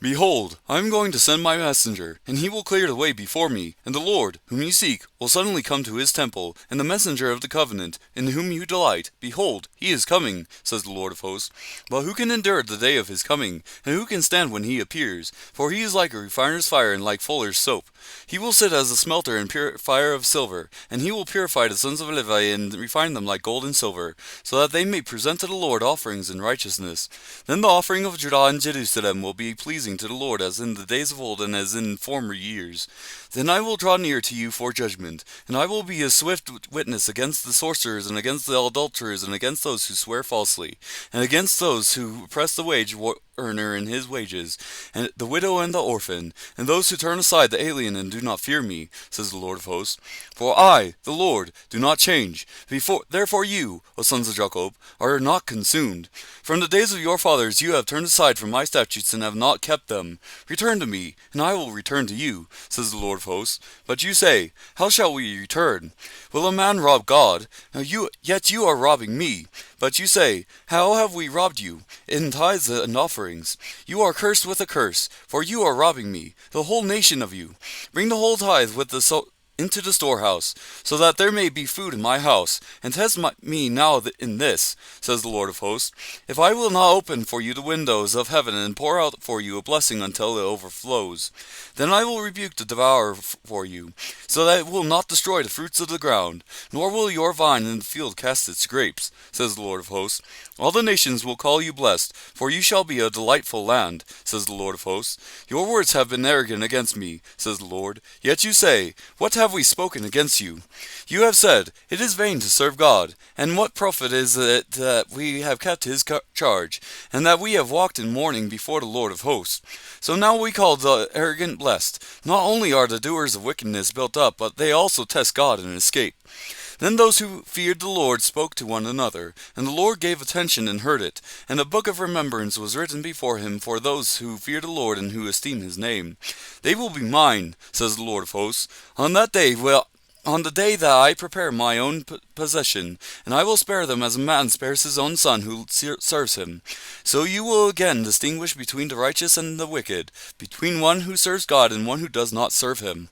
Behold, I am going to send my messenger, and he will clear the way before me, and the Lord, whom you seek, will suddenly come to his temple, and the messenger of the covenant, in whom you delight, behold, he is coming, says the Lord of hosts. But who can endure the day of his coming, and who can stand when he appears? For he is like a refiner's fire and like fuller's soap. He will sit as a smelter and purifier of silver, and he will purify the sons of Levi and refine them like gold and silver, so that they may present to the Lord offerings in righteousness. Then the offering of Judah and Jerusalem will be pleasing to the Lord as in the days of old and as in former years. Then I will draw near to you for judgment, and I will be a swift witness against the sorcerers and against the adulterers and against those who swear falsely, and against those who oppress the wage earner in his wages, and the widow and the orphan, and those who turn aside the alien and do not fear me, says the Lord of hosts. For I, the Lord, do not change. Therefore you, O sons of Jacob, are not consumed. From the days of your fathers you have turned aside from my statutes and have not kept them. Return to me, and I will return to you, says the Lord of hosts. But you say, how shall we return? Will a man rob God? Yet you are robbing me. But you say, how have we robbed you? In tithes and offerings. You are cursed with a curse, for you are robbing me, the whole nation of you. Bring the whole tithe with into the storehouse, so that there may be food in my house, and test me now in this, says the Lord of hosts, if I will not open for you the windows of heaven and pour out for you a blessing until it overflows. Then I will rebuke the devourer for you, so that it will not destroy the fruits of the ground, nor will your vine in the field cast its grapes, says the Lord of hosts. All the nations will call you blessed, for you shall be a delightful land, says the Lord of hosts. Your words have been arrogant against me, says the Lord. Yet you say, what have we spoken against you? You have said, it is vain to serve God, and what profit is it that we have kept his charge, and that we have walked in mourning before the Lord of hosts? So now we call the arrogant blessed. Not only are the doers of wickedness built up, but they also test God and escape. Then those who feared the Lord spoke to one another, and the Lord gave attention and heard it, and a book of remembrance was written before him for those who fear the Lord and who esteem his name. They will be mine, says the Lord of hosts, on the day that I prepare my own possession, and I will spare them as a man spares his own son who serves him. So you will again distinguish between the righteous and the wicked, between one who serves God and one who does not serve him.